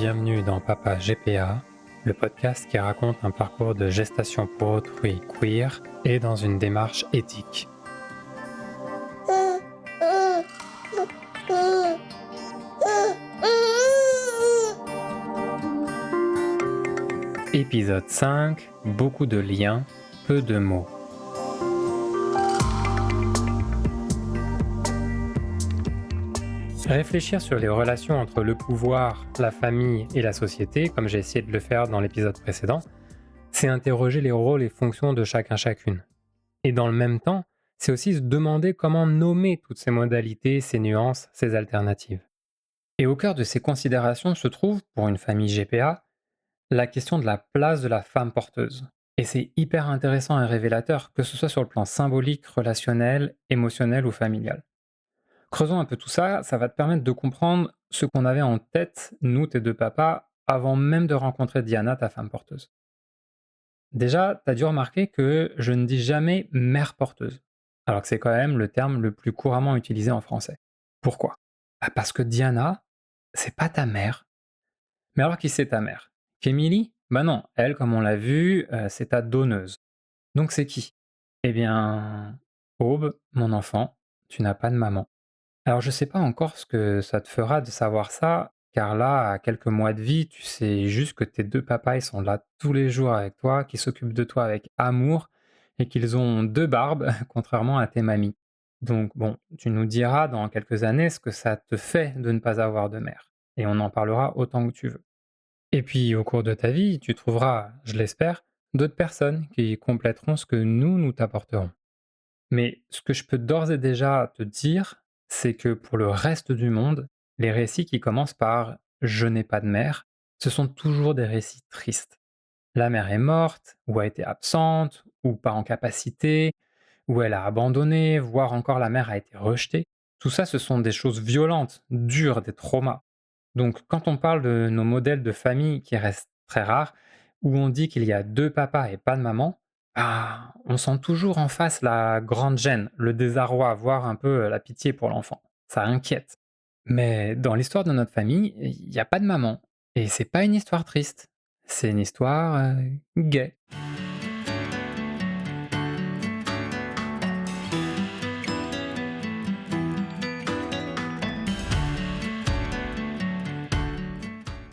Bienvenue dans Papa GPA, le podcast qui raconte un parcours de gestation pour autrui queer et dans une démarche éthique. Épisode 5, beaucoup de liens, peu de mots. Réfléchir sur les relations entre le pouvoir, la famille et la société, comme j'ai essayé de le faire dans l'épisode précédent, c'est interroger les rôles et fonctions de chacune. Et dans le même temps, c'est aussi se demander comment nommer toutes ces modalités, ces nuances, ces alternatives. Et au cœur de ces considérations se trouve, pour une famille GPA, la question de la place de la femme porteuse. Et c'est hyper intéressant et révélateur, que ce soit sur le plan symbolique, relationnel, émotionnel ou familial. Creusons un peu tout ça, ça va te permettre de comprendre ce qu'on avait en tête, nous, tes deux papas, avant même de rencontrer Diana, ta femme porteuse. Déjà, tu as dû remarquer que je ne dis jamais mère porteuse, alors que c'est quand même le terme le plus couramment utilisé en français. Pourquoi? Parce que Diana, c'est pas ta mère. Mais alors qui c'est ta mère? Qu'Émilie? Bah non, elle, comme on l'a vu, c'est ta donneuse. Donc c'est qui? Eh bien, Aube, mon enfant, tu n'as pas de maman. Alors je sais pas encore ce que ça te fera de savoir ça, car là, à quelques mois de vie, tu sais juste que tes deux papas, ils sont là tous les jours avec toi, qu'ils s'occupent de toi avec amour, et qu'ils ont deux barbes, contrairement à tes mamies. Donc bon, tu nous diras dans quelques années ce que ça te fait de ne pas avoir de mère, et on en parlera autant que tu veux. Et puis au cours de ta vie, tu trouveras, je l'espère, d'autres personnes qui compléteront ce que nous t'apporterons. Mais ce que je peux d'ores et déjà te dire, c'est que pour le reste du monde, les récits qui commencent par «Je n'ai pas de mère», ce sont toujours des récits tristes. La mère est morte, ou a été absente, ou pas en capacité, ou elle a abandonné, voire encore la mère a été rejetée. Tout ça, ce sont des choses violentes, dures, des traumas. Donc quand on parle de nos modèles de famille qui restent très rares, où on dit qu'il y a deux papas et pas de maman, on sent toujours en face la grande gêne, le désarroi, voire un peu la pitié pour l'enfant. Ça inquiète. Mais dans l'histoire de notre famille, il n'y a pas de maman. Et c'est pas une histoire triste. C'est une histoire gay.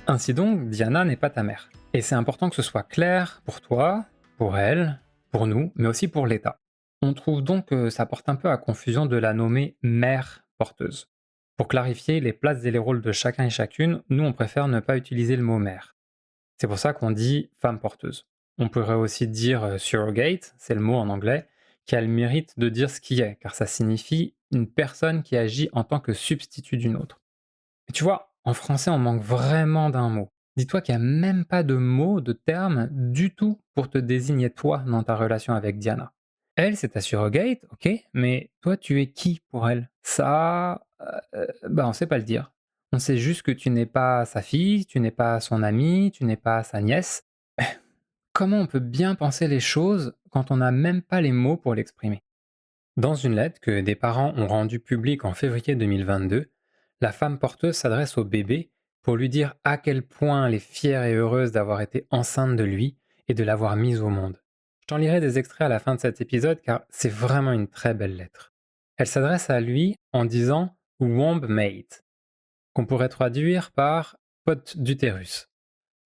Ainsi donc, Diana n'est pas ta mère. Et c'est important que ce soit clair pour toi, pour elle, pour nous, mais aussi pour l'État. On trouve donc que ça porte un peu à confusion de la nommer mère porteuse. Pour clarifier les places et les rôles de chacun et chacune, nous on préfère ne pas utiliser le mot mère. C'est pour ça qu'on dit femme porteuse. On pourrait aussi dire surrogate, c'est le mot en anglais, qui a le mérite de dire ce qui est, car ça signifie une personne qui agit en tant que substitut d'une autre. Mais tu vois, en français, on manque vraiment d'un mot. Dis-toi qu'il n'y a même pas de mot, de terme du tout pour te désigner toi dans ta relation avec Diana. Elle, c'est ta surrogate, ok, mais toi, tu es qui pour elle? Ça, on sait pas le dire. On sait juste que tu n'es pas sa fille, tu n'es pas son amie, tu n'es pas sa nièce. Comment on peut bien penser les choses quand on n'a même pas les mots pour l'exprimer? Dans une lettre que des parents ont rendue publique en février 2022, la femme porteuse s'adresse au bébé pour lui dire à quel point elle est fière et heureuse d'avoir été enceinte de lui et de l'avoir mis au monde. Je t'en lirai des extraits à la fin de cet épisode car c'est vraiment une très belle lettre. Elle s'adresse à lui en disant Womb Mate, qu'on pourrait traduire par pote d'utérus.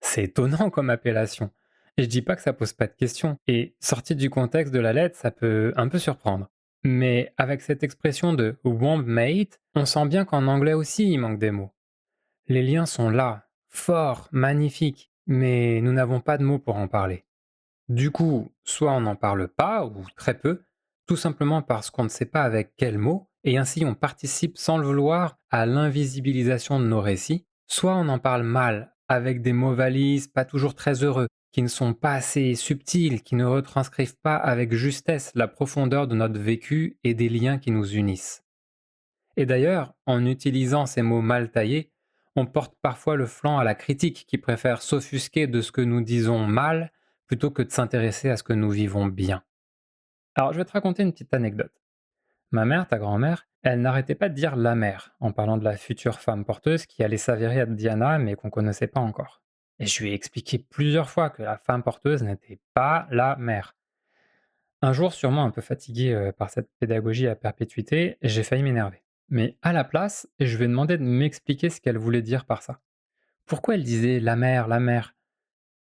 C'est étonnant comme appellation. Et je dis pas que ça pose pas de questions. Et sorti du contexte de la lettre, ça peut un peu surprendre. Mais avec cette expression de womb mate, on sent bien qu'en anglais aussi il manque des mots. Les liens sont là, forts, magnifiques, mais nous n'avons pas de mots pour en parler. Du coup, soit on n'en parle pas, ou très peu, tout simplement parce qu'on ne sait pas avec quels mots, et ainsi on participe sans le vouloir à l'invisibilisation de nos récits, soit on en parle mal, avec des mots valises pas toujours très heureux, qui ne sont pas assez subtils, qui ne retranscrivent pas avec justesse la profondeur de notre vécu et des liens qui nous unissent. Et d'ailleurs, en utilisant ces mots mal taillés, on porte parfois le flanc à la critique qui préfère s'offusquer de ce que nous disons mal plutôt que de s'intéresser à ce que nous vivons bien. Alors, je vais te raconter une petite anecdote. Ma mère, ta grand-mère, Elle n'arrêtait pas de dire la mère, en parlant de la future femme porteuse qui allait s'avérer être Diana, mais qu'on connaissait pas encore. Et je lui ai expliqué plusieurs fois que la femme porteuse n'était pas la mère. Un jour, sûrement un peu fatigué par cette pédagogie à perpétuité, j'ai failli m'énerver. Mais à la place, je lui ai demandé de m'expliquer ce qu'elle voulait dire par ça. Pourquoi elle disait la mère, la mère?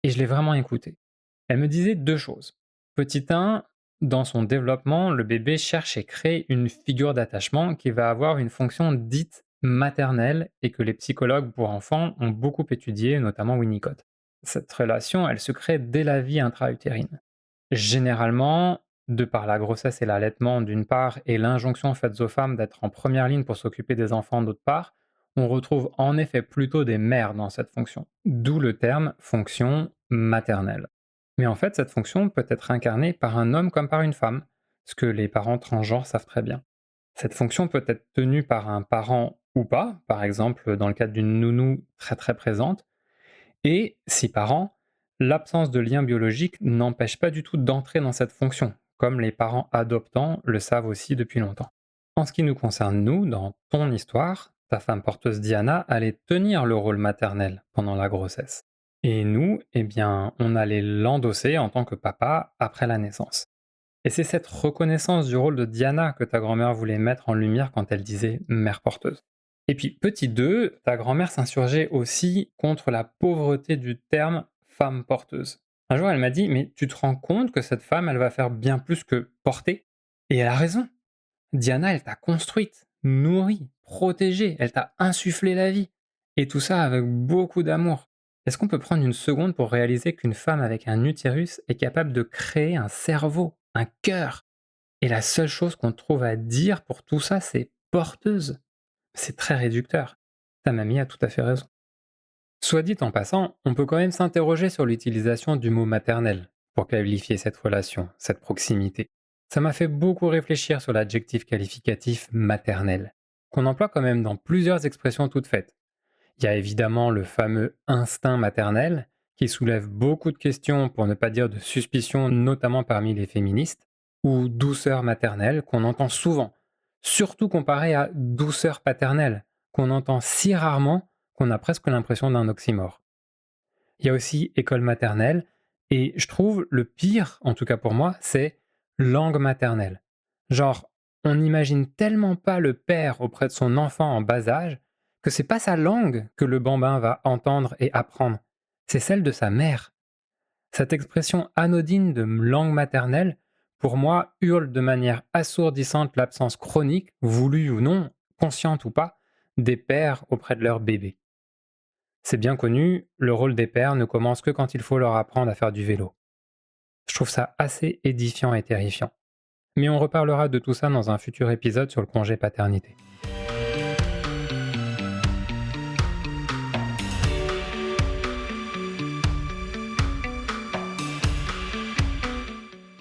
Et je l'ai vraiment écoutée. Elle me disait deux choses. Petit 1, dans son développement, le bébé cherche et crée une figure d'attachement qui va avoir une fonction dite maternelle et que les psychologues pour enfants ont beaucoup étudié, notamment Winnicott. Cette relation, elle se crée dès la vie intra-utérine. Généralement, de par la grossesse et l'allaitement d'une part et l'injonction faite aux femmes d'être en première ligne pour s'occuper des enfants d'autre part, on retrouve en effet plutôt des mères dans cette fonction, d'où le terme fonction maternelle. Mais en fait, cette fonction peut être incarnée par un homme comme par une femme, ce que les parents transgenres savent très bien. Cette fonction peut être tenue par un parent ou pas, par exemple dans le cadre d'une nounou très très présente, et, si parents, l'absence de lien biologique n'empêche pas du tout d'entrer dans cette fonction, comme les parents adoptants le savent aussi depuis longtemps. En ce qui nous concerne, nous, dans ton histoire, ta femme porteuse Diana allait tenir le rôle maternel pendant la grossesse. Et nous, eh bien, on allait l'endosser en tant que papa après la naissance. Et c'est cette reconnaissance du rôle de Diana que ta grand-mère voulait mettre en lumière quand elle disait mère porteuse. Et puis, petit 2, ta grand-mère s'insurgeait aussi contre la pauvreté du terme femme porteuse. Un jour, elle m'a dit: mais tu te rends compte que cette femme, elle va faire bien plus que porter? Et elle a raison. Diana, elle t'a construite, nourrie, protégée, elle t'a insufflé la vie. Et tout ça avec beaucoup d'amour. Est-ce qu'on peut prendre une seconde pour réaliser qu'une femme avec un utérus est capable de créer un cerveau, un cœur? Et la seule chose qu'on trouve à dire pour tout ça, c'est porteuse. C'est très réducteur. Ta mamie a tout à fait raison. Soit dit en passant, on peut quand même s'interroger sur l'utilisation du mot maternel pour qualifier cette relation, cette proximité. Ça m'a fait beaucoup réfléchir sur l'adjectif qualificatif maternel, qu'on emploie quand même dans plusieurs expressions toutes faites. Il y a évidemment le fameux instinct maternel, qui soulève beaucoup de questions, pour ne pas dire de suspicions, notamment parmi les féministes, ou douceur maternelle, qu'on entend souvent, surtout comparé à douceur paternelle, qu'on entend si rarement qu'on a presque l'impression d'un oxymore. Il y a aussi école maternelle, et je trouve le pire, en tout cas pour moi, c'est langue maternelle. Genre, on n'imagine tellement pas le père auprès de son enfant en bas âge que c'est pas sa langue que le bambin va entendre et apprendre, c'est celle de sa mère. Cette expression anodine de langue maternelle, pour moi, hurle de manière assourdissante l'absence chronique, voulue ou non, consciente ou pas, des pères auprès de leur bébé. C'est bien connu, le rôle des pères ne commence que quand il faut leur apprendre à faire du vélo. Je trouve ça assez édifiant et terrifiant. Mais on reparlera de tout ça dans un futur épisode sur le congé paternité.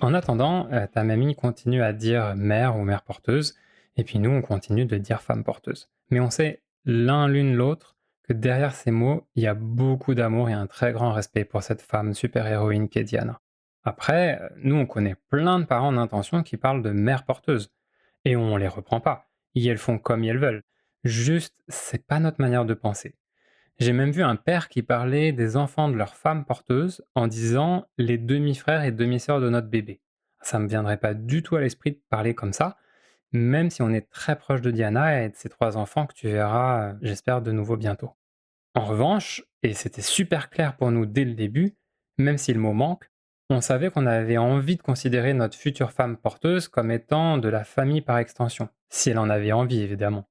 En attendant, ta mamie continue à dire mère ou mère porteuse, et puis nous, on continue de dire femme porteuse. Mais on sait l'un l'une l'autre que derrière ces mots, il y a beaucoup d'amour et un très grand respect pour cette femme super-héroïne qu'est Diana. Après, nous, on connaît plein de parents d'intention qui parlent de mère porteuse, et on les reprend pas. Et elles font comme elles veulent. Juste, c'est pas notre manière de penser. J'ai même vu un père qui parlait des enfants de leur femme porteuse en disant les demi-frères et demi-sœurs de notre bébé. Ça me viendrait pas du tout à l'esprit de parler comme ça, même si on est très proche de Diana et de ses trois enfants que tu verras, j'espère, de nouveau bientôt. En revanche, et c'était super clair pour nous dès le début, même si le mot manque, on savait qu'on avait envie de considérer notre future femme porteuse comme étant de la famille par extension, si elle en avait envie évidemment.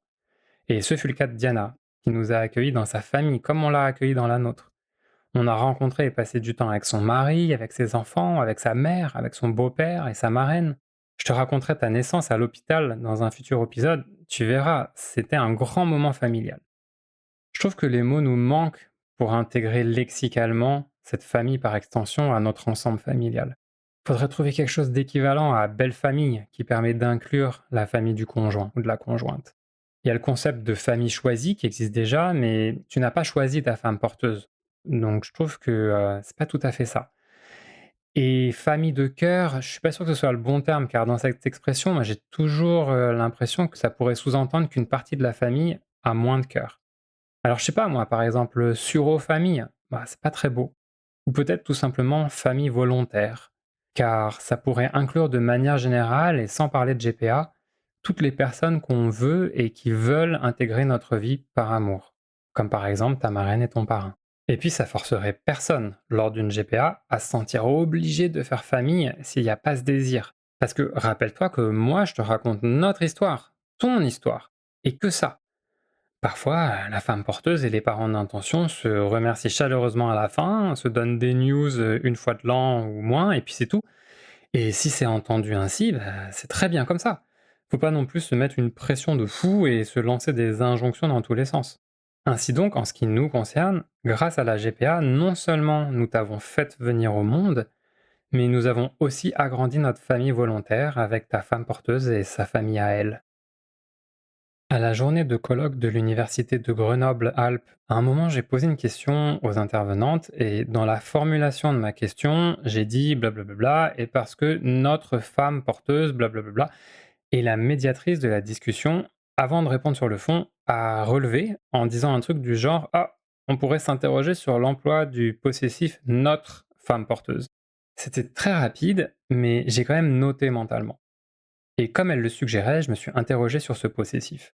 Et ce fut le cas de Diana, qui nous a accueillis dans sa famille comme on l'a accueilli dans la nôtre. On a rencontré et passé du temps avec son mari, avec ses enfants, avec sa mère, avec son beau-père et sa marraine. Je te raconterai ta naissance à l'hôpital dans un futur épisode, tu verras, c'était un grand moment familial. Je trouve que les mots nous manquent pour intégrer lexicalement cette famille par extension à notre ensemble familial. Il faudrait trouver quelque chose d'équivalent à belle famille qui permet d'inclure la famille du conjoint ou de la conjointe. Il y a le concept de famille choisie qui existe déjà, mais tu n'as pas choisi ta femme porteuse. Donc je trouve que c'est pas tout à fait ça. Et famille de cœur, je suis pas sûr que ce soit le bon terme, car dans cette expression, moi j'ai toujours l'impression que ça pourrait sous-entendre qu'une partie de la famille a moins de cœur. Alors je sais pas moi, par exemple, surofamille, bah, c'est pas très beau. Ou peut-être tout simplement famille volontaire, car ça pourrait inclure de manière générale, et sans parler de GPA, toutes les personnes qu'on veut et qui veulent intégrer notre vie par amour, comme par exemple ta marraine et ton parrain. Et puis ça forcerait personne, lors d'une GPA, à se sentir obligé de faire famille s'il n'y a pas ce désir. Parce que rappelle-toi que moi je te raconte notre histoire, ton histoire, et que ça. Parfois, la femme porteuse et les parents d'intention se remercient chaleureusement à la fin, se donnent des news une fois de l'an ou moins, et puis c'est tout. Et si c'est entendu ainsi, bah, c'est très bien comme ça. Faut pas non plus se mettre une pression de fou et se lancer des injonctions dans tous les sens. Ainsi donc, en ce qui nous concerne, grâce à la GPA, non seulement nous t'avons fait venir au monde, mais nous avons aussi agrandi notre famille volontaire avec ta femme porteuse et sa famille à elle. À la journée de colloque de l'université de Grenoble-Alpes, à un moment, j'ai posé une question aux intervenantes et dans la formulation de ma question, j'ai dit blablabla et parce que notre femme porteuse blablabla et la médiatrice de la discussion, avant de répondre sur le fond, a relevé en disant un truc du genre ah, on pourrait s'interroger sur l'emploi du possessif notre femme porteuse. C'était très rapide, mais j'ai quand même noté mentalement. Et comme elle le suggérait, je me suis interrogé sur ce possessif.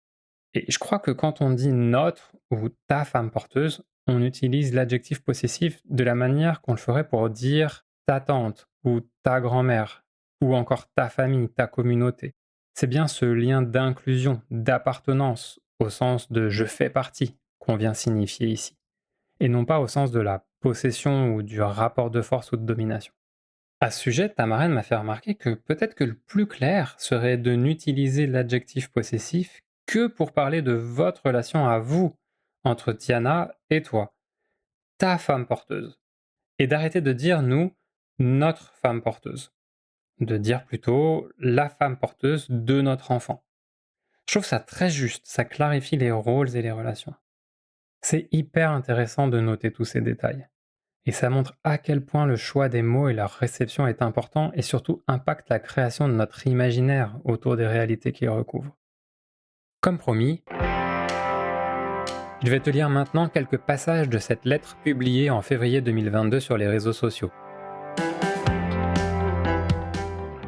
Et je crois que quand on dit notre ou ta femme porteuse, on utilise l'adjectif possessif de la manière qu'on le ferait pour dire ta tante ou ta grand-mère ou encore ta famille, ta communauté. C'est bien ce lien d'inclusion, d'appartenance au sens de je fais partie qu'on vient signifier ici, et non pas au sens de la possession ou du rapport de force ou de domination. À ce sujet, ta marraine m'a fait remarquer que peut-être que le plus clair serait de n'utiliser l'adjectif possessif que pour parler de votre relation à vous, entre Diana et toi, ta femme porteuse, et d'arrêter de dire nous, notre femme porteuse, de dire plutôt la femme porteuse de notre enfant. Je trouve ça très juste, ça clarifie les rôles et les relations. C'est hyper intéressant de noter tous ces détails. Et ça montre à quel point le choix des mots et leur réception est important et surtout impacte la création de notre imaginaire autour des réalités qu'ils recouvrent. Comme promis, je vais te lire maintenant quelques passages de cette lettre publiée en février 2022 sur les réseaux sociaux.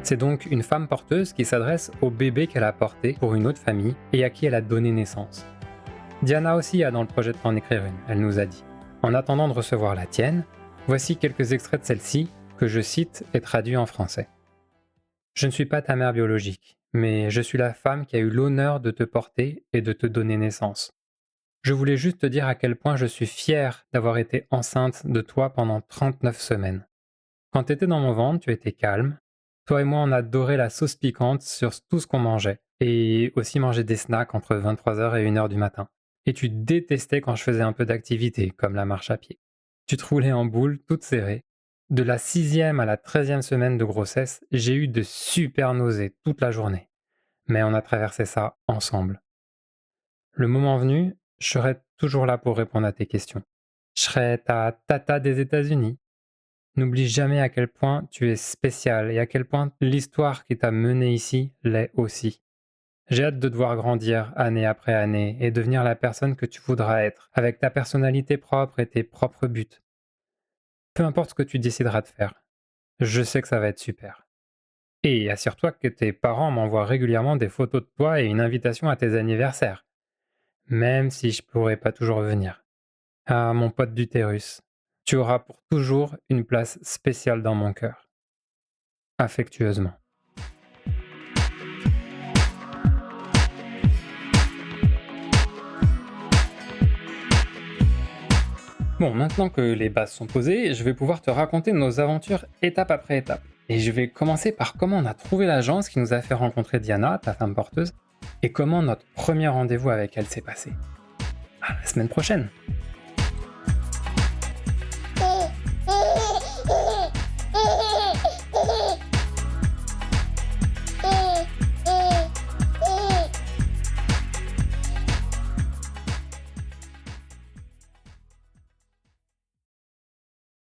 C'est donc une femme porteuse qui s'adresse au bébé qu'elle a porté pour une autre famille et à qui elle a donné naissance. Diana aussi a dans le projet de t'en écrire une, elle nous a dit. En attendant de recevoir la tienne, voici quelques extraits de celle-ci que je cite et traduis en français. Je ne suis pas ta mère biologique, mais je suis la femme qui a eu l'honneur de te porter et de te donner naissance. Je voulais juste te dire à quel point je suis fière d'avoir été enceinte de toi pendant 39 semaines. Quand tu étais dans mon ventre, tu étais calme. Toi et moi, on adorait la sauce piquante sur tout ce qu'on mangeait, et aussi manger des snacks entre 23h et 1h du matin. Et tu détestais quand je faisais un peu d'activité, comme la marche à pied. Tu te roulais en boule, toute serrée. De la 6e à la 13e semaine de grossesse, j'ai eu de super nausées toute la journée. Mais on a traversé ça ensemble. Le moment venu, je serai toujours là pour répondre à tes questions. Je serai ta tata des États-Unis. N'oublie jamais à quel point tu es spécial et à quel point l'histoire qui t'a mené ici l'est aussi. J'ai hâte de te voir grandir année après année et devenir la personne que tu voudras être, avec ta personnalité propre et tes propres buts. Peu importe ce que tu décideras de faire, je sais que ça va être super. Et assure-toi que tes parents m'envoient régulièrement des photos de toi et une invitation à tes anniversaires, même si je pourrais pas toujours venir. Ah, mon pote d'utérus, tu auras pour toujours une place spéciale dans mon cœur. Affectueusement. Bon, maintenant que les bases sont posées, je vais pouvoir te raconter nos aventures étape après étape. Et je vais commencer par comment on a trouvé l'agence qui nous a fait rencontrer Diana, ta femme porteuse, et comment notre premier rendez-vous avec elle s'est passé. À la semaine prochaine!